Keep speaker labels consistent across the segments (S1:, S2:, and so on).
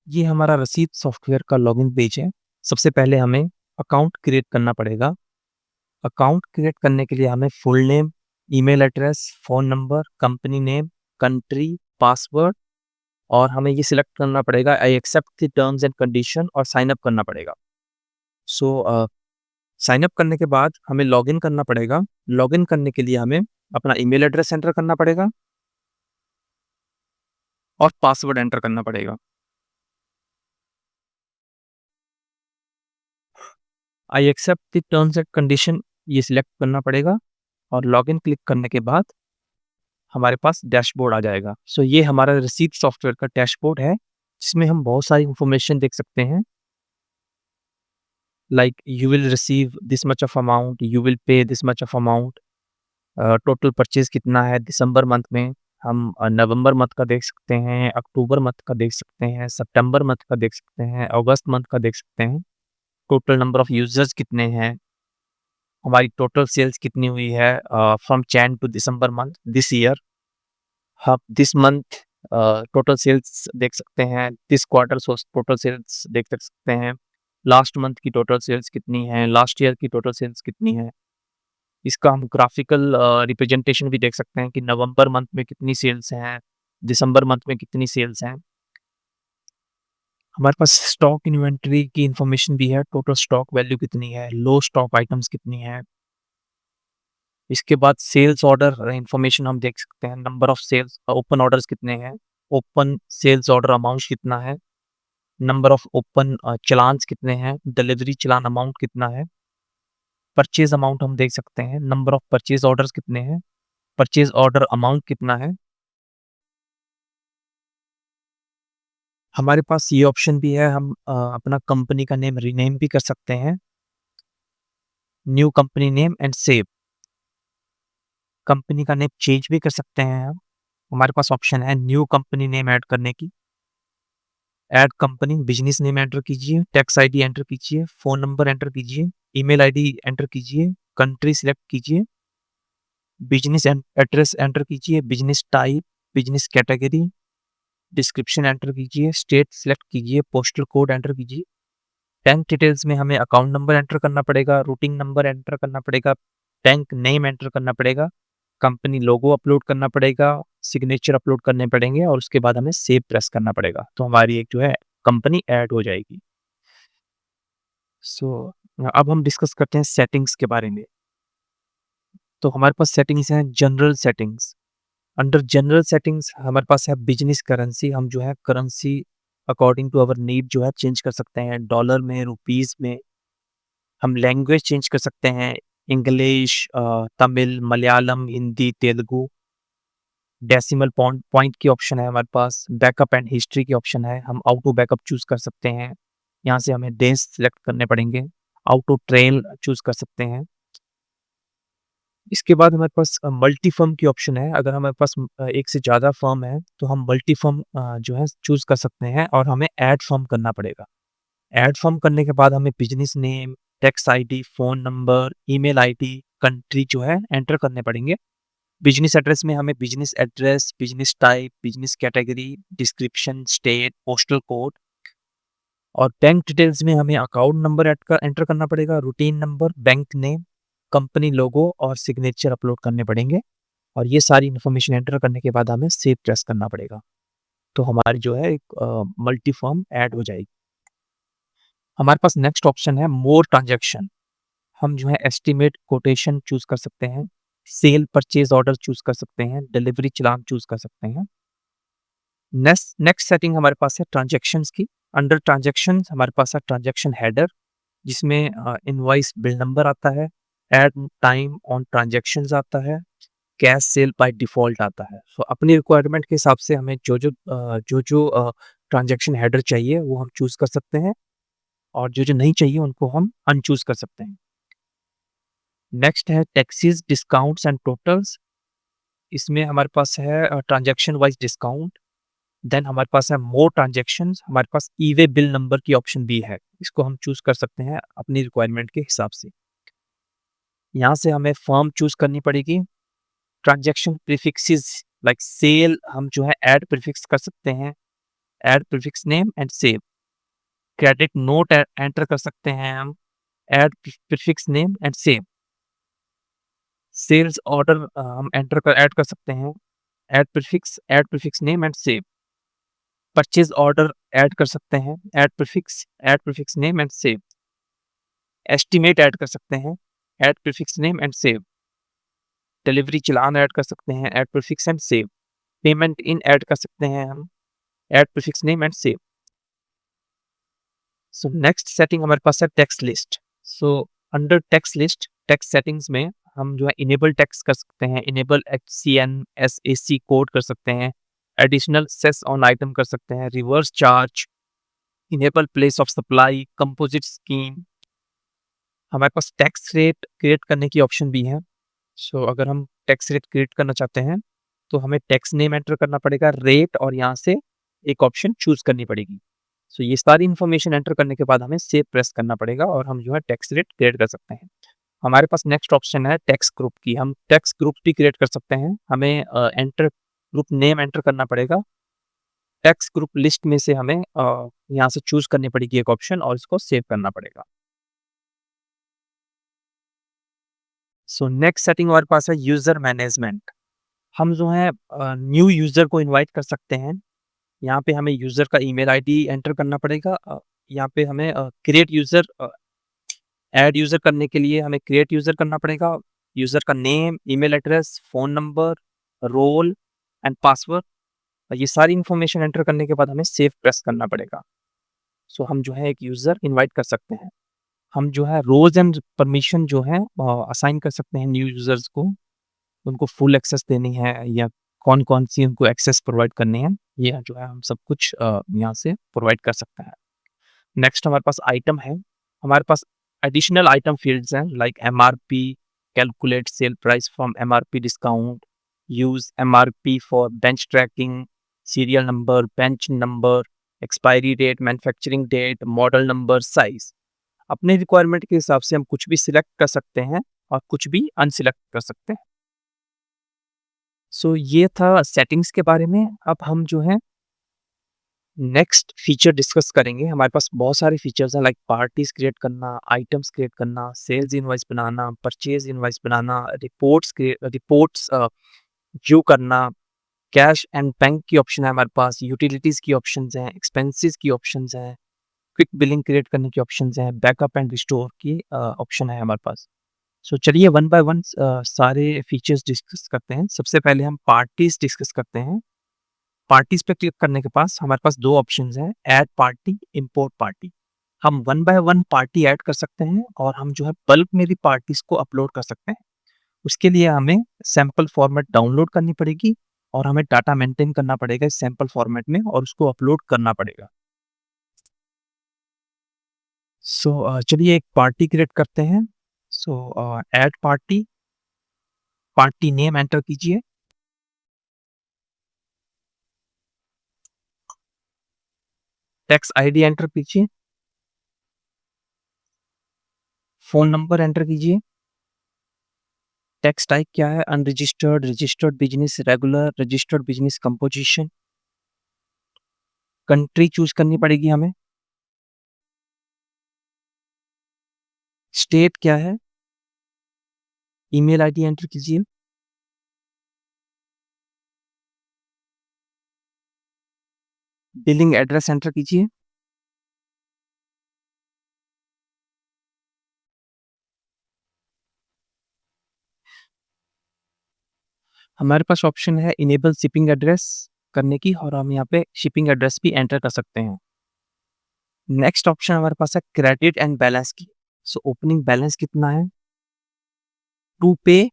S1: ये हमारा रसीद सॉफ्टवेयर का लॉगिन पेज है। सबसे पहले हमें अकाउंट क्रिएट करना पड़ेगा। अकाउंट क्रिएट करने के लिए हमें full name, email address, phone number, company name, country, password और हमें ये सिलेक्ट करना पड़ेगा I accept the terms and condition और साइन अप करना पड़ेगा। साइन अप करने के बाद हमें लॉगिन करना पड़ेगा। लॉगिन करने के लिए हमें अपना ईमेल एड्रेस एंटर करना पड़ेगा और पासवर्ड एंटर करना पड़ेगा। I accept the terms and condition ये सिलेक्ट करना पड़ेगा और लॉगिन क्लिक करने के बाद हमारे पास डैशबोर्ड आ जाएगा। ये हमारा रिसीट सॉफ्टवेयर का डैशबोर्ड है, जिसमें हम बहुत सारी इंफॉर्मेशन देख सकते हैं। Like you will receive this much of amount, you will pay this much of amount, total purchase कितना है दिसंबर मंथ में। हम नवंबर मंथ का देख सकते हैं, अक्टूबर मंथ का देख सकते हैं, सितंबर मंथ का देख सकते हैं, अगस्त मंथ का देख सकते हैं। टोटल नंबर ऑफ यूजर्स कितने हैं, हमारी टोटल सेल्स कितनी हुई है from Jan to December month this year. हम दिस मंथ टोटल सेल्स देख सकते हैं, दिस क्वार्टर टोटल सेल्स देख सकते हैं, लास्ट मंथ की टोटल सेल्स कितनी है, लास्ट ईयर की टोटल सेल्स कितनी है। इसका हम ग्राफिकल रिप्रेजेंटेशन भी देख सकते हैं कि नवंबर मंथ में कितनी सेल्स हैं, दिसंबर मंथ में कितनी सेल्स हैं। हमारे पास स्टॉक इन्वेंटरी की इंफॉर्मेशन भी है, टोटल स्टॉक वैल्यू कितनी है, लो स्टॉक आइटम्स कितनी है। इसके बाद सेल्स ऑर्डर इन्फॉर्मेशन हम देख सकते हैं, number of sales, open orders कितने हैं, ओपन सेल्स ऑर्डर अमाउंट कितना है, नंबर ऑफ ओपन चलान्स कितने हैं, डिलीवरी चलान अमाउंट कितना है, परचेज अमाउंट हम देख सकते हैं, नंबर ऑफ परचेज ऑर्डर्स कितने हैं, परचेज ऑर्डर अमाउंट कितना है। हमारे पास ये ऑप्शन भी है, हम अपना कंपनी का नेम रीनेम भी कर सकते हैं, new company name and save. Company का नेम चेंज भी कर सकते हैं हम। हमारे पास ऑप्शन है न्यू कंपनी नेम ऐड करने की। Add company business name enter कीजिए, टैक्स आईडी एंटर कीजिए, फ़ोन नंबर एंटर कीजिए, ईमेल आईडी एंटर कीजिए, कंट्री सिलेक्ट कीजिए, बिजनेस एड्रेस एंटर कीजिए, business type, business category, description enter कीजिए, स्टेट सिलेक्ट कीजिए, पोस्टल कोड एंटर कीजिए। बैंक डिटेल्स में हमें अकाउंट नंबर एंटर करना पड़ेगा, रूटिंग नंबर एंटर करना पड़ेगा, बैंक नेम एंटर करना पड़ेगा, कंपनी लोगो अपलोड करना पड़ेगा, सिग्नेचर अपलोड करने पड़ेंगे और उसके बाद हमें सेव प्रेस करना पड़ेगा। तो हमारी एक जो है कंपनी ऐड हो जाएगी। सो अब हम डिस्कस करते हैं सेटिंग्स के बारे में। तो हमारे पास सेटिंग्स हैं general settings. Under general settings हमारे पास है बिजनेस करेंसी। हम जो है currency according to our need जो है चेंज कर सकते हैं, डॉलर में, रुपीस में। हम लैंग्वेज चेंज कर सकते हैं, English, Tamil, Malayalam, Hindi, Telugu. Decimal point point की ऑप्शन है हमारे पास, बैकअप एंड हिस्ट्री की ऑप्शन है, हम ऑटो बैकअप चूज कर सकते हैं। यहाँ से हमें डेज सेलेक्ट करने पड़ेंगे, ऑटो ट्रेल चूज कर सकते हैं। इसके बाद हमारे पास मल्टी फर्म की ऑप्शन है। अगर हमारे पास एक से ज़्यादा फर्म है तो हम मल्टी फर्म जो है चूज कर सकते हैं और हमें ऐड फर्म करना पड़ेगा। ऐड फर्म करने के बाद हमें business name, tax ID, phone number, email ID, country जो है एंटर करने पड़ेंगे। बिजनेस एड्रेस में हमें business address, business type, business category, description, state, postal code और बैंक डिटेल्स में हमें अकाउंट नंबर एंटर करना पड़ेगा, routine number, bank name, company लोगो और सिग्नेचर अपलोड करने पड़ेंगे। और ये सारी इन्फॉर्मेशन एंटर करने के बाद हमें सेव प्रेस करना पड़ेगा। तो हमारी जो है एक मल्टी फर्म ऐड हो जाएगी। हमारे पास नेक्स्ट ऑप्शन है मोर ट्रांजैक्शन। हम जो है एस्टीमेट कोटेशन चूज कर सकते हैं, सेल परचेज ऑर्डर चूज कर सकते हैं, डिलीवरी चालान चूज कर सकते हैं। नेक्स्ट नेक्स्ट सेटिंग हमारे पास है ट्रांजैक्शंस की। अंडर ट्रांजैक्शन हमारे पास है ट्रांजैक्शन हेडर, जिसमें इनवॉइस बिल नंबर आता है, एड टाइम ऑन ट्रांजैक्शंस आता है, कैश सेल बाय डिफ़ॉल्ट आता है। सो अपनी रिक्वायरमेंट के हिसाब से हमें जो ट्रांज़ैक्शन हेडर चाहिए वो हम चूज़ कर सकते हैं और जो नहीं चाहिए उनको हम अनचूज़ कर सकते हैं। नेक्स्ट है टैक्सेस, डिस्काउंट्स एंड टोटल्स। इसमें हमारे पास है ट्रांज़ैक्शन वाइज़ डिस्काउंट। देन हमारे पास है मोर ट्रांज़ैक्शंस, हमारे पास ई-वे बिल नंबर की ऑप्शन भी है। इसको हम चूज़ कर सकते हैं अपनी रिक्वायरमेंट के हिसाब से। यहाँ से हमें फर्म चूज़ करनी पड़ेगी। ट्रांजैक्शन प्रीफिक्सेस लाइक सेल हम जो है ऐड प्रीफिक्स कर सकते हैं। Add prefix name and save. Credit note enter कर सकते हैं हम, add prefix name and save. Sales order हम ऐड कर सकते हैं, add prefix name and save. Purchase order add कर सकते हैं, add prefix name and save. Estimate add कर सकते हैं, add prefix name and save. Delivery challan add कर सकते हैं, add prefix and save. Payment in add कर सकते हैं हम, add prefix name and save. So next setting हमारे पास है text list. So under text list, text settings में हम जो है इनेबल टेक्स्ट कर सकते हैं, इनेबल HCN SAC कोड कर सकते हैं, एडिशनल सेस ऑन आइटम कर सकते हैं, reverse charge, enable place of supply, composite scheme. हमारे पास टैक्स रेट क्रिएट करने की ऑप्शन भी है। सो अगर हम टैक्स रेट क्रिएट करना चाहते हैं तो हमें टैक्स नेम एंटर करना पड़ेगा, रेट, और यहाँ से एक ऑप्शन चूज करनी पड़ेगी। सो ये सारी इन्फॉर्मेशन एंटर करने के बाद हमें सेव प्रेस करना पड़ेगा और हम जो है टैक्स रेट क्रिएट कर सकते हैं। हमारे पास नेक्स्ट ऑप्शन है टैक्स ग्रुप की। हम टैक्स ग्रुप भी क्रिएट कर सकते हैं। हमें एंटर ग्रुप नेम एंटर करना पड़ेगा। टैक्स ग्रुप लिस्ट में से हमें यहाँ से चूज करनी पड़ेगी एक ऑप्शन और इसको सेव करना पड़ेगा। सो नेक्स्ट सेटिंग हमारे पास है यूजर मैनेजमेंट। हम जो है न्यू यूजर को इनवाइट कर सकते हैं। यहाँ पे हमें यूजर का ईमेल आईडी एंटर करना पड़ेगा। यहाँ पे हमें क्रिएट यूजर, ऐड यूजर करने के लिए हमें क्रिएट यूजर करना पड़ेगा। यूजर का name, email address, phone number, role and password, ये सारी इन्फॉर्मेशन एंटर करने के बाद हमें सेव प्रेस करना पड़ेगा। सो हम जो है एक यूजर इनवाइट कर सकते हैं। हम जो है रोल्स एंड परमिशन जो है असाइन कर सकते हैं न्यू यूजर्स को। उनको फुल एक्सेस देनी है या कौन-कौन सी उनको एक्सेस प्रोवाइड करनी है, ये जो है हम सब कुछ यहाँ से प्रोवाइड कर सकते हैं। नेक्स्ट हमारे पास आइटम है। हमारे पास एडिशनल आइटम फील्ड्स हैं like MRP, calculate sale price from MRP discount, use MRP for bench tracking, serial number, bench number, expiry date, manufacturing date, model number, size. अपने रिक्वायरमेंट के हिसाब से हम कुछ भी सिलेक्ट कर सकते हैं और कुछ भी अनसिलेक्ट कर सकते हैं। सो ये था सेटिंग्स के बारे में। अब हम जो है नेक्स्ट फीचर डिस्कस करेंगे। हमारे पास बहुत सारे फीचर्स हैं लाइक पार्टीज क्रिएट करना, आइटम्स क्रिएट करना, सेल्स इनवॉइस बनाना, परचेज इनवॉइस बनाना, रिपोर्ट्स व्यू करना, कैश एंड बैंक की ऑप्शन है हमारे पास, यूटिलिटीज की ऑप्शंस हैं, एक्सपेंसेस की ऑप्शंस हैं, क्विक बिलिंग क्रिएट करने की ऑप्शंस हैं, बैकअप एंड रिस्टोर की ऑप्शन है हमारे पास। सो चलिए वन बाय वन सारे फीचर्स डिस्कस करते हैं। सबसे पहले हम पार्टीज डिस्कस करते हैं। पार्टीज पे क्लिक करने के पास हमारे पास दो ऑप्शंस हैं, ऐड पार्टी, इंपोर्ट पार्टी। हम one by one party add कर सकते हैं और हम जो है बल्क में भी पार्टीज को अपलोड कर सकते हैं। उसके लिए हमें सैंपल फॉर्मेट डाउनलोड करनी पड़ेगी और हमें डाटा मेंटेन करना पड़ेगा इस सैंपल फॉर्मेट में और उसको अपलोड करना पड़ेगा। सो चलिए एक पार्टी क्रिएट करते हैं। सो add party, party name enter कीजिए, टैक्स आईडी एंटर कीजिए, फोन नंबर एंटर कीजिए, टैक्स टाइप क्या है, unregistered, registered business, regular, registered business, composition. Country choose करनी पड़ेगी हमें, स्टेट क्या है, ईमेल आईडी एंटर कीजिए, बिलिंग एड्रेस एंटर कीजिए, हमारे पास ऑप्शन है इनेबल शिपिंग एड्रेस करने की और हम यहाँ पे शिपिंग एड्रेस भी एंटर कर सकते हैं। नेक्स्ट ऑप्शन हमारे पास है क्रेडिट एंड बैलेंस की। सो ओपनिंग बैलेंस कितना है, टू पे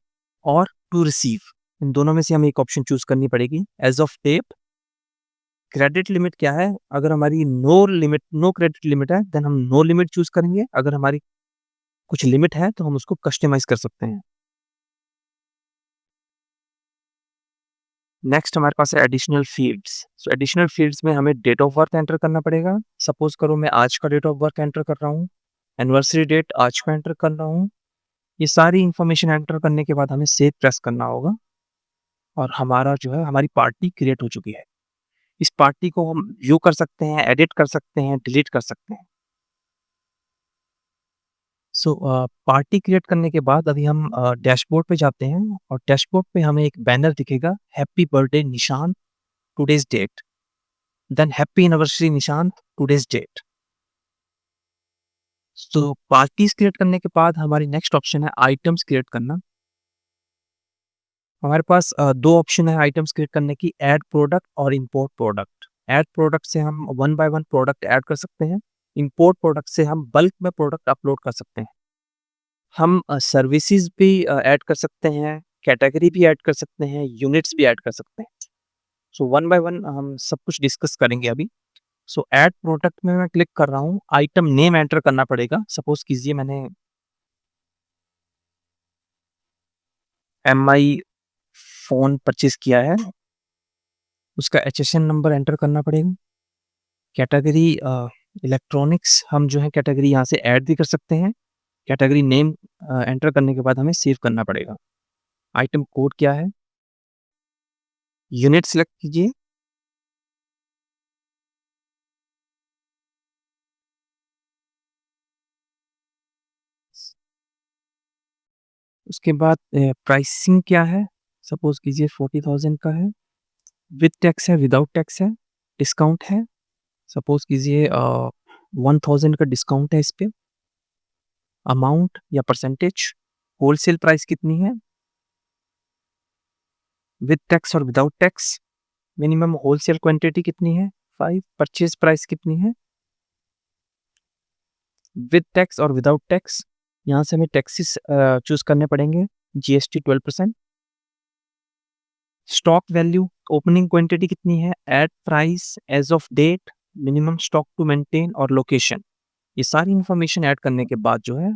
S1: और टू रिसीव, इन दोनों में से हमें एक ऑप्शन चूज करनी पड़ेगी। As of date credit limit क्या है, अगर हमारी नो क्रेडिट लिमिट है देन हम नो लिमिट चूज करेंगे। अगर हमारी कुछ लिमिट है तो हम उसको कस्टमाइज कर सकते हैं। नेक्स्ट हमारे पास है एडिशनल फील्ड्स। सो एडिशनल फील्ड्स में हमें डेट ऑफ बर्थ एंटर करना पड़ेगा। सपोज करो मैं आज का डेट ऑफ बर्थ एंटर कर रहा हूँ, एनिवर्सरी डेट आज का एंटर कर रहा हूँ। ये सारी इन्फॉर्मेशन एंटर करने के बाद हमें सेव प्रेस करना होगा और हमारा जो है हमारी पार्टी क्रिएट हो चुकी है। इस पार्टी को हम व्यू कर सकते हैं, एडिट कर सकते हैं, डिलीट कर सकते हैं। सो पार्टी क्रिएट करने के बाद अभी हम डैशबोर्ड पे जाते हैं और डैशबोर्ड पे हमें एक बैनर दिखेगा, happy birthday Nishant, today's date, then happy anniversary Nishant, today's date. So parties create करने के बाद हमारी नेक्स्ट ऑप्शन है आइटम्स क्रिएट करना। हमारे पास 2 ऑप्शन है आइटम्स क्रिएट करने की, ऐड प्रोडक्ट और इम्पोर्ट प्रोडक्ट। ऐड प्रोडक्ट से हम one by one product add कर सकते हैं। इम्पोर्ट प्रोडक्ट से हम बल्क में प्रोडक्ट अपलोड कर सकते हैं। हम सर्विसेज़ भी ऐड कर सकते हैं, कैटेगरी भी ऐड कर सकते हैं, यूनिट्स भी ऐड कर सकते हैं। सो वन बाय वन हम सब कुछ डिस्कस करेंगे अभी। सो ऐड प्रोडक्ट में मैं क्लिक कर रहा हूँ, आइटम नेम एंटर करना पड़ेगा। सपोज़ कीजिए मैंने एमआई फ़ोन परचेज़ किया है, उसका एचएसएन नंबर एंटर करना पड़ेगा। कैटेगरी इलेक्ट्रॉनिक्स हम जो है कैटेगरी यहाँ से ऐड भी कर सकते हैं। कैटेगरी नेम एंटर करने के बाद हमें सेव करना पड़ेगा। आइटम कोड क्या है? यूनिट सिलेक्ट कीजिए। उसके बाद प्राइसिंग क्या है? सपोज़ कीजिए 40,000 का है। विथ टैक्स है, विदाउट टैक्स है, डिस्काउंट है। सपोज़ कीजिए 1000 का डिस्काउंट है इस पे। अमाउंट या परसेंटेज, होलसेल प्राइस कितनी है? विथ टैक्स और without tax, minimum wholesale quantity कितनी है? 5, परचेज़ प्राइस कितनी है? विथ टैक्स और विदाउट टैक्स, यहाँ से हमें टैक्सेस चूज़ करने पड़ेंगे। GST 12%। Stock value, opening quantity कितनी है? At price, as of date, minimum stock to maintain और लोकेशन। ये सारी इन्फॉर्मेशन ऐड करने के बाद जो है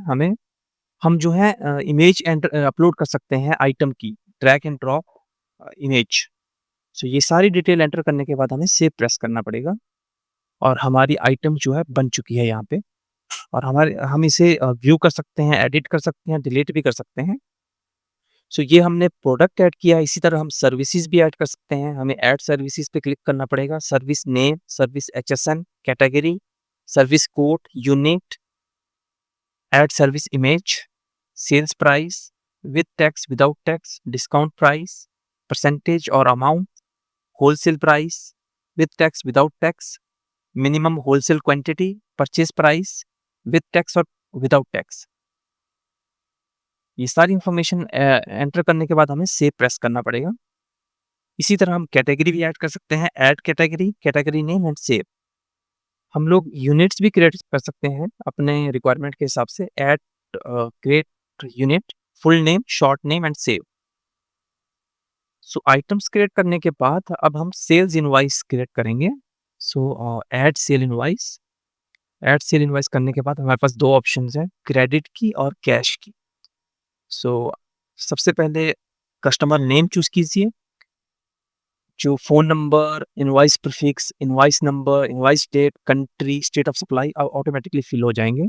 S1: हम जो है इमेज अपलोड कर सकते हैं आइटम की, ड्रैग एंड ड्रॉप इमेज। सो ये सारी डिटेल एंटर करने के बाद हमें सेव प्रेस करना पड़ेगा और हमारी आइटम जो है बन चुकी है यहाँ पे। और हम इसे व्यू कर सकते हैं, एडिट कर सकते हैं, डिलीट भी कर सकते हैं। सो ये हमने प्रोडक्ट ऐड किया, इसी तरह हम सर्विसेज़ भी ऐड कर सकते हैं। हमें ऐड सर्विसेज़ पे क्लिक करना पड़ेगा। Service name, service HSN, category, service code, unit, add service image, sales price, with tax, without tax, discount price, percentage और amount, wholesale price, with tax, without tax, minimum wholesale quantity, purchase price, with tax और without tax. ये सारी information enter करने के बाद हमें save press करना पड़ेगा। इसी तरह हम कैटेगरी भी ऐड कर सकते हैं, add category, category name and save. हम लोग यूनिट्स भी क्रिएट कर सकते हैं अपने रिक्वायरमेंट के हिसाब से। Add create unit, full name, short name and save. So items create करने के बाद अब हम सेल्स इनवॉइस क्रिएट करेंगे। So add sale invoice. Add sale invoice करने के बाद हमारे पास 2 ऑप्शंस हैं, क्रेडिट की और कैश की। सो सबसे पहले कस्टमर नेम चूज़ कीजिए। जो phone number, invoice prefix, invoice number, invoice date, country, state of supply automatically fill हो जाएँगे।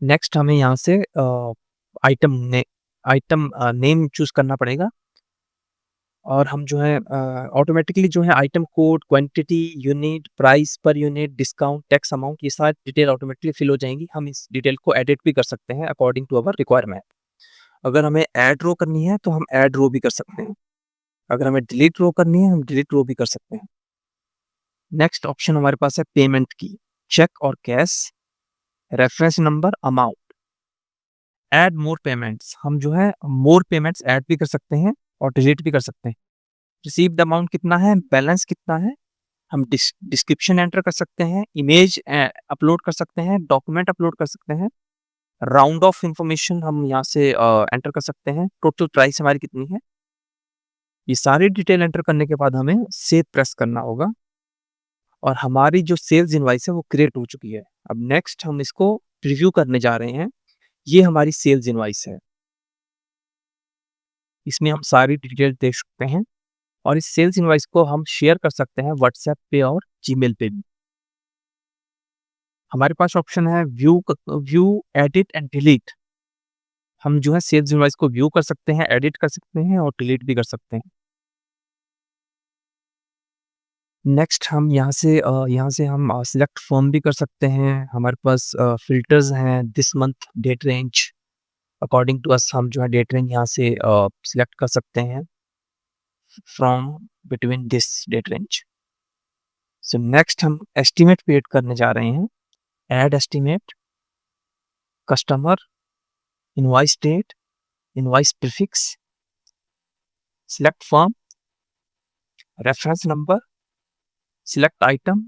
S1: नेक्स्ट हमें यहाँ से आइटम नेम चूज़ करना पड़ेगा और हम जो है ऑटोमैटिकली जो है item code, quantity, unit, price per unit, discount, tax amount, ये सारी डिटेल ऑटोमैटिकली फिल हो जाएँगी। हम इस डिटेल को एडिट भी कर सकते हैं अकॉर्डिंग टू अवर रिक्वायरमेंट। अगर हमें ऐड रो करनी है, तो हम ऐड रो भी कर सकते हैं। अगर हमें डिलीट रो करनी है, हम डिलीट रो भी कर सकते हैं। नेक्स्ट ऑप्शन हमारे पास है पेमेंट की, चेक और cash, reference number, amount. Add more payments, हम जो है मोर पेमेंट्स ऐड भी कर सकते हैं और डिलीट भी कर सकते हैं। रिसीव्ड अमाउंट कितना है, बैलेंस कितना है, हम डिस्क्रिप्शन एंटर कर सकते हैं, इमेज अपलोड कर सकते हैं, डॉक्यूमेंट अपलोड कर सकते हैं, राउंड ऑफ इंफॉर्मेशन हम यहाँ से एंटर कर सकते हैं, टोटल प्राइस हमारी कितनी है। ये सारी डिटेल एंटर करने के बाद हमें सेव प्रेस करना होगा और हमारी जो सेल्स इनवॉइस है वो क्रिएट हो चुकी है। अब नेक्स्ट हम इसको प्रीव्यू करने जा रहे हैं। ये हमारी सेल्स इनवॉइस है। इसमें हम सारी डिटेल देख सकते हैं और इस सेल्स इनवॉइस को हम शेयर कर सकते हैं व्हाट्सएप पे और जीमेल पे भी। हमारे पास ऑप्शन है व्यू, एडिट एंड डिलीट। हम जो है सेल्स इनवॉइस को व्यू कर सकते हैं, एडिट कर सकते हैं और डिलीट भी कर सकते हैं। नेक्स्ट हम यहाँ से हम सिलेक्ट फर्म भी कर सकते हैं। हमारे पास फ़िल्टर्स हैं, this month date range, according to us हम जो है डेट रेंज यहाँ से सिलेक्ट कर सकते हैं from between this date range. So next हम एस्टीमेट क्रिएट करने जा रहे हैं। Add estimate, customer, invoice date, invoice prefix, select firm, reference number, select item,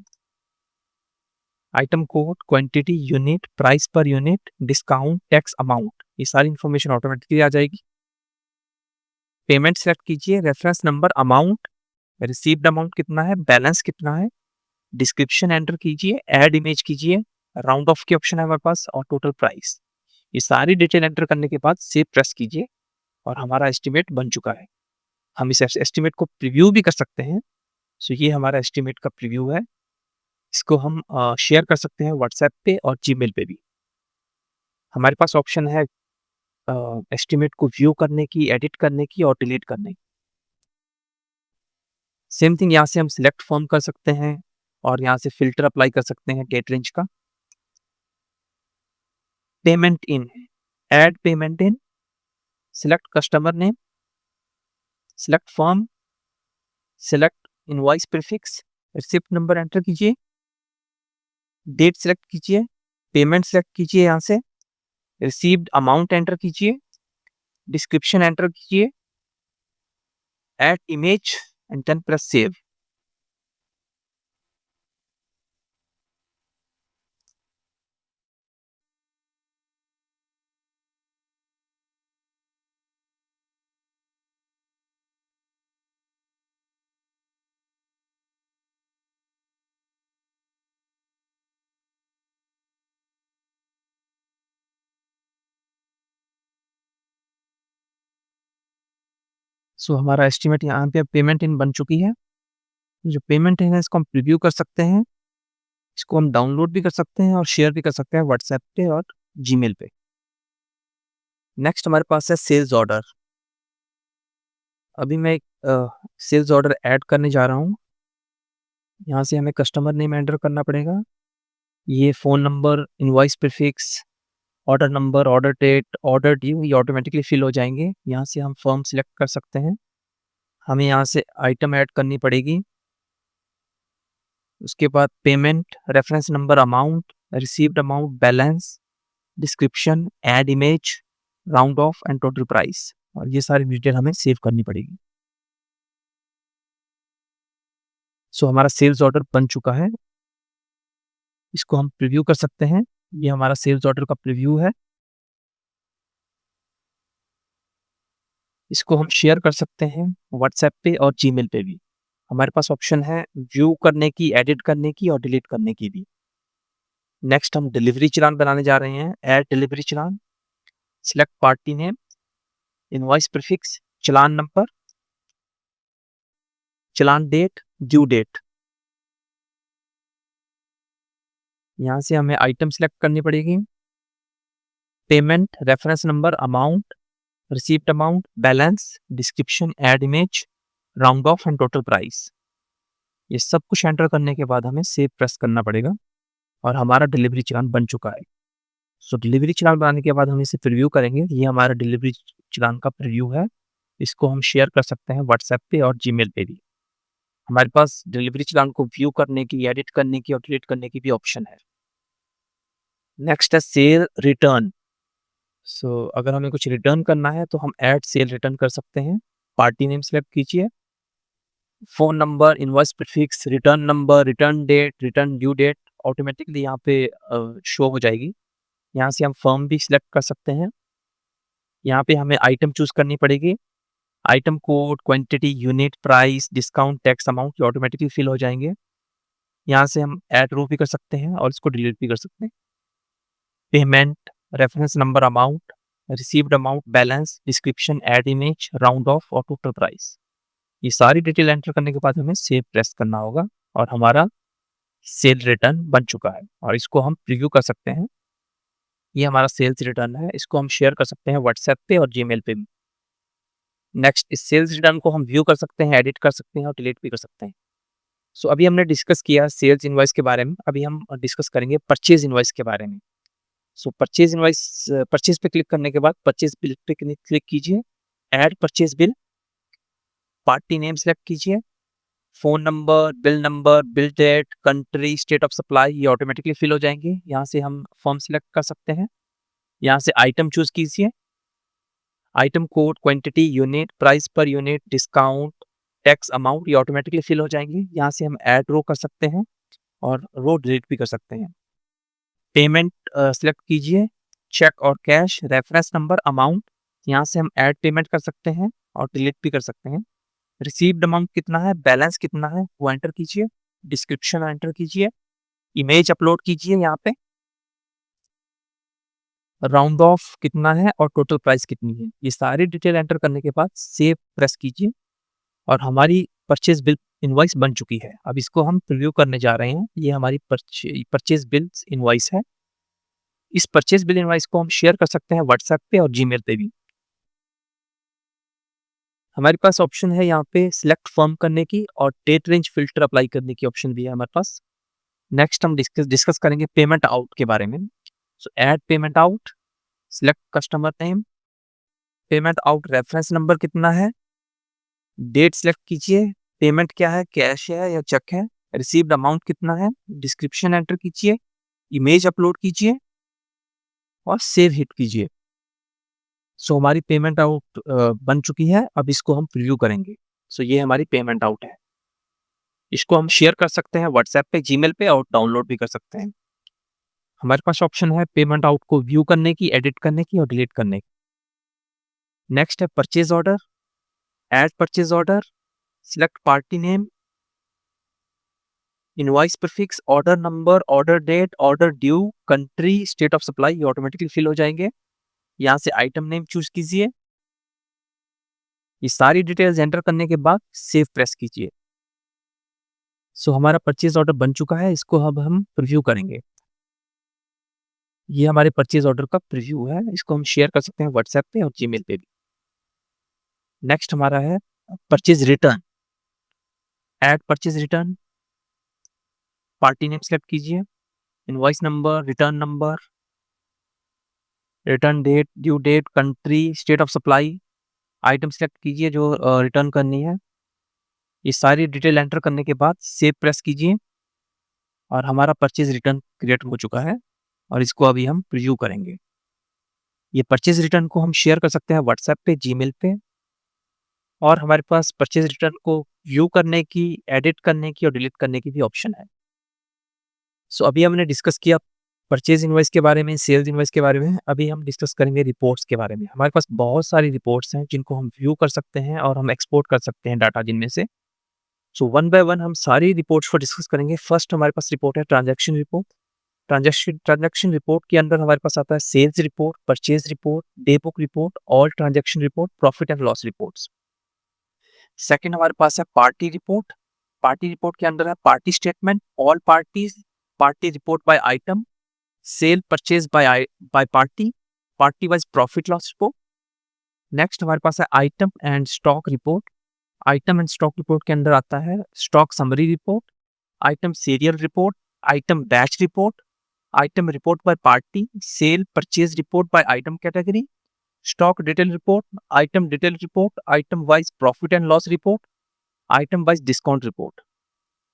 S1: item code, quantity, unit, price per unit, discount, tax amount, ये सारी information automatically आ जाएगी। Payment select कीजिए, reference number, amount, received amount कितना है, balance कितना है, description enter कीजिए, ऐड इमेज कीजिए, राउंड ऑफ के ऑप्शन है हमारे पास और टोटल प्राइस। ये सारी डिटेल एंटर करने के बाद सेव प्रेस कीजिए और हमारा एस्टीमेट बन चुका है। हम इस एस्टीमेट को प्रीव्यू भी कर सकते हैं। सो ये हमारा एस्टीमेट का प्रीव्यू है। इसको हम शेयर कर सकते हैं व्हाट्सएप पे और जीमेल पे भी। हमारे पास ऑप्शन है एस्टीमेट को व्यू करने की, एडिट करने की और डिलीट करने की। सेम थिंग यहाँ से हम सिलेक्ट फॉर्म कर सकते हैं और यहाँ से फ़िल्टर अप्लाई कर सकते हैं डेट रेंज का। Payment in, add payment in, select customer name, select form, select invoice prefix, receipt number enter कीजिए, डेट सेलेक्ट कीजिए, पेमेंट सेलेक्ट कीजिए, यहाँ से रिसीव्ड अमाउंट एंटर कीजिए, डिस्क्रिप्शन एंटर कीजिए, add image and then press save. So हमारा estimate यहाँ पे पेमेंट इन बन चुकी है। जो पेमेंट इन है इसको हम प्रीव्यू कर सकते हैं, इसको हम डाउनलोड भी कर सकते हैं और शेयर भी कर सकते हैं व्हाट्सएप पे और जीमेल पे। नेक्स्ट हमारे पास है सेल्स ऑर्डर। अभी मैं एक सेल्स ऑर्डर ऐड करने जा रहा हूँ। यहाँ से हमें कस्टमर नेम एंटर करना पड़ेगा। ये phone number, invoice prefix, order number, order date, order due ये ऑटोमेटिकली फिल हो जाएँगे। यहाँ से हम फर्म सिलेक्ट कर सकते हैं। हमें यहाँ से आइटम ऐड करनी पड़ेगी। उसके बाद payment, reference number, amount, received amount, balance, description, add image, round off and total price और ये सारी डिटेल हमें सेव करनी पड़ेगी। सो हमारा सेल्स ऑर्डर बन चुका है। इसको हम प्रीव्यू कर सकते हैं। ये हमारा सेल्स ऑर्डर का प्रीव्यू है। इसको हम शेयर कर सकते हैं व्हाट्सएप पे और जीमेल पे भी। हमारे पास ऑप्शन है व्यू करने की, एडिट करने की और डिलीट करने की भी। नेक्स्ट हम डिलीवरी चालान बनाने जा रहे हैं। Add delivery challan, select party name, invoice prefix, challan number, challan date, due date. यहाँ से हमें आइटम सेलेक्ट करनी पड़ेगी। Payment, reference number, amount, received amount, balance, description, add image, round off and total price. ये सब कुछ एंटर करने के बाद हमें सेव प्रेस करना पड़ेगा और हमारा डिलीवरी चालान बन चुका है। सो डिलीवरी चालान बनाने के बाद हम इसे प्रीव्यू करेंगे। ये हमारा डिलीवरी चालान का प्रीव्यू है। इसको हम शेयर कर सकते हैं व्हाट्सएप पे और जीमेल पे भी। हमारे पास डिलीवरी चालान को व्यू करने की, एडिट करने की और डिलीट करने की भी ऑप्शन है। नेक्स्ट है सेल रिटर्न। सो अगर हमें कुछ रिटर्न करना है तो हम ऐड सेल रिटर्न कर सकते हैं। पार्टी नेम सेलेक्ट कीजिए, phone number, invoice prefix, return number, return date, return due date automatically यहाँ पे शो हो जाएगी। यहाँ से हम फर्म भी सिलेक्ट कर सकते हैं। यहाँ पे हमें आइटम चूज़ करनी पड़ेगी। Item code, quantity, unit, price, discount, tax amount ये ऑटोमेटिकली फिल हो जाएँगे। यहाँ से हम ऐड रो भी कर सकते हैं और इसको डिलीट भी कर सकते हैं। Payment, reference number, amount, received amount, balance, description, add image, round of और टोटल प्राइस। ये सारी डिटेल एंटर करने के बाद हमें सेव प्रेस करना होगा और हमारा सेल रिटर्न बन चुका है और इसको हम प्रीव्यू कर सकते हैं। ये हमारा सेल्स रिटर्न है। इसको हम शेयर कर सकते हैं व्हाट्सएप पे और जीमेल पे भी। नेक्स्ट इस सेल्स रिटर्न को हम व्यू कर सकते हैं, एडिट कर सकते हैं और डिलीट भी कर सकते हैं। सो अभी हमने डिस्कस किया सेल्स इनवॉइस के बारे में, अभी हम डिस्कस करेंगे परचेज़ इनवॉइस के बारे में। सो परचेज़ इनवॉइस परचेज़ पे क्लिक करने के बाद परचेज़ बिल पे क्लिक कीजिए, add purchase bill, party name select कीजिए, phone number, bill date, country, state of supply ये ऑटोमेटिकली फिल हो जाएँगे। यहाँ से हम फर्म सेलेक्ट कर सकते हैं। यहाँ से आइटम चूज़ कीजिए, item code, quantity, unit, price per unit, discount, tax amount ये ऑटोमेटिकली फिल हो जाएँगे। यहाँ से हम ऐड रो कर सकते हैं और रो डिलीट भी कर सकते हैं। पेमेंट सेलेक्ट कीजिए, चेक और कैश, रेफरेंस नंबर, अमाउंट, यहाँ से हम ऐड पेमेंट कर सकते हैं और डिलीट भी कर सकते हैं। रिसीव्ड अमाउंट कितना है, बैलेंस कितना है वो एंटर कीजिए, डिस्क्रिप्शन एंटर कीजिए, इमेज अपलोड कीजिए यहाँ पे, राउंड ऑफ कितना है और टोटल प्राइस कितनी है। ये सारी डिटेल एंटर करने के बाद सेव प्रेस कीजिए और हमारी परचेज़ बिल इनवॉइस बन चुकी है। अब इसको हम प्रीव्यू करने जा रहे हैं। ये हमारी परचेज़ बिल्स इनवॉइस है। इस परचेज़ बिल इनवॉइस को हम शेयर कर सकते हैं व्हाट्सएप पे और जीमेल पे भी। हमारे पास ऑप्शन है यहाँ पे सिलेक्ट फर्म करने की और डेट रेंज फ़िल्टर अप्लाई करने की ऑप्शन भी है हमारे पास। नेक्स्ट हम डिस्कस करेंगे पेमेंट आउट के बारे में। सो add payment out, select customer name, payment out reference number कितना है, डेट सिलेक्ट कीजिए, पेमेंट क्या है, कैश है या चेक है, रिसीव्ड अमाउंट कितना है, डिस्क्रिप्शन एंटर कीजिए, इमेज अपलोड कीजिए और सेव हिट कीजिए। सो हमारी पेमेंट आउट बन चुकी है। अब इसको हम प्रीव्यू करेंगे। सो ये हमारी पेमेंट आउट है। इसको हम शेयर कर सकते हैं व्हाट्सएप पे, जीमेल पे और डाउनलोड भी कर सकते हैं। हमारे पास ऑप्शन है पेमेंट आउट को व्यू करने की, एडिट करने की और डिलीट करने की। नेक्स्ट है purchase order, add purchase order, select party name, invoice prefix, order number, order date, order due, country, state of supply ये ऑटोमेटिकली फिल हो जाएंगे। यहाँ से आइटम नेम चूज कीजिए। ये सारी डिटेल्स एंटर करने के बाद सेव प्रेस कीजिए। सो हमारा परचेज ऑर्डर बन चुका है। इसको अब हम प्रीव्यू करेंगे। ये हमारे परचेज ऑर्डर का प्रीव्यू है। इसको हम शेयर कर सकते हैं व्हाट्सएप पे और जीमेल पे भी। नेक्स्ट हमारा है purchase return, add purchase return, party name select कीजिए, invoice number, return date, due date, country, state of supply, item select कीजिए जो रिटर्न करनी है। ये सारी डिटेल एंटर करने के बाद सेव प्रेस कीजिए और हमारा परचेज रिटर्न क्रिएट हो चुका है और इसको अभी हम प्रीव्यू करेंगे। ये परचेज रिटर्न को हम शेयर कर सकते हैं व्हाट्सएप पे, जीमेल पे और हमारे पास परचेज रिटर्न को व्यू करने की, एडिट करने की और डिलीट करने की भी ऑप्शन है। सो अभी हमने डिस्कस किया परचेज इनवॉइस के बारे में, सेल्स इनवॉइस के बारे में। अभी हम डिस्कस करेंगे रिपोर्ट्स के बारे में। हमारे पास बहुत सारी रिपोर्ट्स हैं जिनको हम व्यू कर सकते हैं और हम एक्सपोर्ट कर सकते हैं डाटा जिनमें से। सो वन बाय वन हम सारी रिपोर्ट्स को डिस्कस करेंगे। फर्स्ट हमारे पास रिपोर्ट है ट्रांजैक्शन रिपोर्ट। ट्रांजैक्शन रिपोर्ट के अंदर हमारे पास आता है sales report, purchase report, day book report, all transaction report, profit and loss reports. Second हमारे पास है पार्टी रिपोर्ट। पार्टी रिपोर्ट के अंदर है party statement, all parties, party report by item, cell purchase by party, party wise profit loss report. Next हमारे पास है item and stock report. Item and stock report के अंदर आता है stock summary report, item serial report, item batch report, item report by party, cell purchase report by item category, stock detail report, item detail report, item wise profit and loss report, item wise discount report.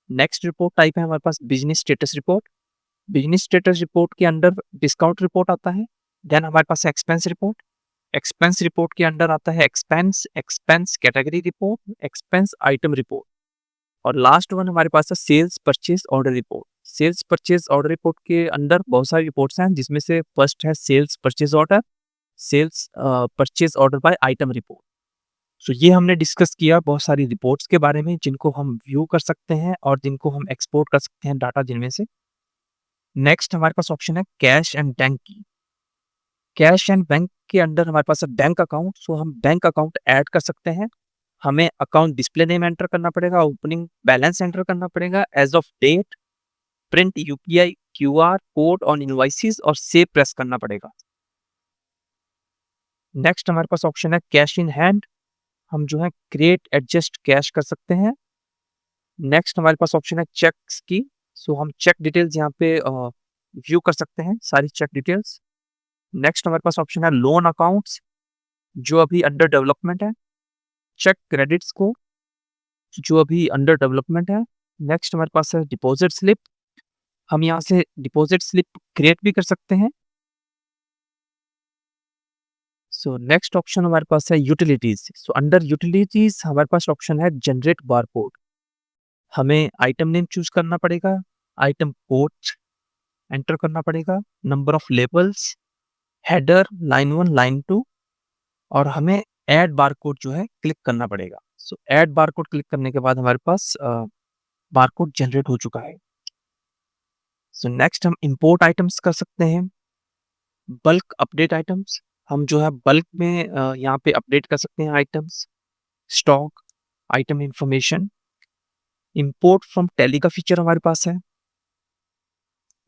S1: Next report type है हमारे पास business status report. Business status report के under discount report आता है। Then हमारे पास expense report. Expense report के under आता है expense, expense category report, expense item report और लास्ट वन हमारे पास है sales purchase order report. Sales purchase order report के अंदर बहुत सारी रिपोर्ट्स हैं जिसमें से फर्स्ट है sales purchase order, sales purchase order by item report. So ये हमने डिस्कस किया बहुत सारी रिपोर्ट्स के बारे में जिनको हम व्यू कर सकते हैं और जिनको हम एक्सपोर्ट कर सकते हैं डाटा जिनमें से। नेक्स्ट हमारे पास ऑप्शन है कैश एंड बैंक की। कैश एंड बैंक के अंदर हमारे पास है बैंक अकाउंट। सो हम बैंक अकाउंट ऐड कर सकते हैं। हमें अकाउंट डिस्प्ले नेम एंटर करना पड़ेगा, ओपनिंग बैलेंस एंटर करना पड़ेगा, as of date, print UPI QR code on invoices और सेव प्रेस करना पड़ेगा। नेक्स्ट हमारे पास ऑप्शन है कैश इन हैंड। हम जो है क्रिएट एडजस्ट कैश कर सकते हैं। नेक्स्ट हमारे पास ऑप्शन है चेक्स की। सो हम चेक डिटेल्स यहाँ पे व्यू कर सकते हैं, सारी चेक डिटेल्स। नेक्स्ट हमारे पास ऑप्शन है लोन अकाउंट्स, जो अभी अंडर डेवलपमेंट है। चेक क्रेडिट्स को, जो अभी अंडर डेवलपमेंट है। नेक्स्ट हमारे पास है डिपॉजिट स्लिप, हम यहाँ से डिपॉजिट स्लिप क्रिएट भी कर सकते हैं। सो नेक्स्ट ऑप्शन हमारे पास है यूटिलिटीज। सो अंडर यूटिलिटीज हमारे पास ऑप्शन है जनरेट बारकोड। हमें आइटम नेम चूज करना पड़ेगा, आइटम कोड एंटर करना पड़ेगा, number of labels, header, line 1, line 2, और हमें ऐड बारकोड जो है क्लिक करना पड़ेगा। सो ऐड बारकोड क्लिक करने के बाद हमारे पास बारकोड जनरेट हो चुका है। सो नेक्स्ट हम इंपोर्ट आइटम्स कर सकते हैं। बल्क अपडेट आइटम्स, हम जो है बल्क में यहाँ पे अपडेट कर सकते हैं items. Stock, item information. Import from tally का फीचर हमारे पास है।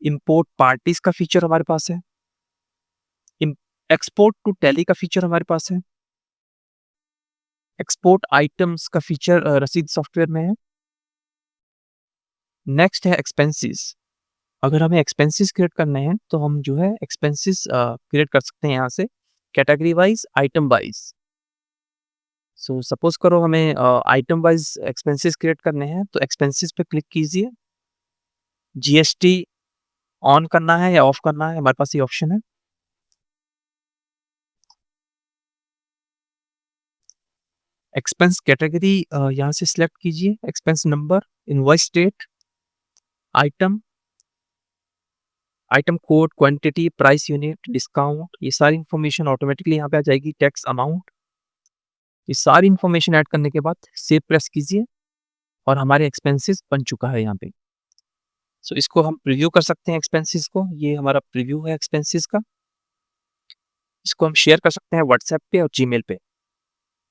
S1: इंपोर्ट पार्टीज का फीचर हमारे पास है। एक्सपोर्ट टू टैली का फीचर हमारे पास है। एक्सपोर्ट आइटम्स का फीचर रसीद सॉफ्टवेयर में है। नेक्स्ट है एक्सपेंसेस। अगर हमें एक्सपेंसेस क्रिएट करने हैं तो हम जो है एक्सपेंसेस क्रिएट कर सकते हैं यहाँ से, category wise, item wise. So suppose करो हमें आइटम वाइज एक्सपेंसेस क्रिएट करने हैं, तो एक्सपेंसेस पे क्लिक कीजिए। जीएसटी ऑन करना है या ऑफ करना है, हमारे पास ये ऑप्शन है। एक्सपेंस कैटेगरी यहाँ से सिलेक्ट कीजिए, expense number, invoice date, item, item code, quantity, price unit, discount, ये सारी इन्फॉर्मेशन ऑटोमेटिकली यहाँ पे आ जाएगी। टैक्स अमाउंट, ये सारी इन्फॉर्मेशन ऐड करने के बाद सेव प्रेस कीजिए और हमारे एक्सपेंसेस बन चुका है यहाँ पे। सो इसको हम प्रीव्यू कर सकते हैं एक्सपेंसेस को, ये हमारा प्रीव्यू है एक्सपेंसेस का। इसको हम शेयर कर सकते हैं व्हाट्सएप पे और जीमेल पे।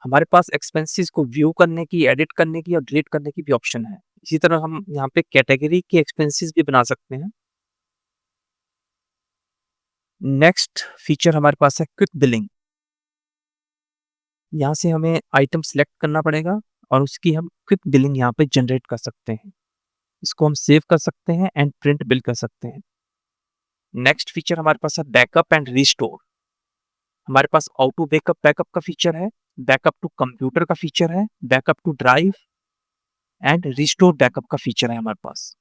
S1: हमारे पास एक्सपेंसेस को व्यू करने की, एडिट करने की और डिलीट करने की भी ऑप्शन है। इसी तरह हम यहाँ पे कैटेगरी के एक्सपेंसेस भी बना सकते हैं। नेक्स्ट फीचर हमारे पास है क्विक बिलिंग। यहाँ से हमें आइटम सेलेक्ट करना पड़ेगा और उसकी हम क्विक बिलिंग यहाँ पे जनरेट कर सकते हैं। इसको हम सेव कर सकते हैं एंड प्रिंट बिल कर सकते हैं। नेक्स्ट फीचर हमारे पास है बैकअप एंड रिस्टोर। हमारे पास ऑटो बैकअप का फीचर है, बैकअप टू कंप्यूटर का फीचर है, backup to drive and restore backup का फीचर है हमारे पास।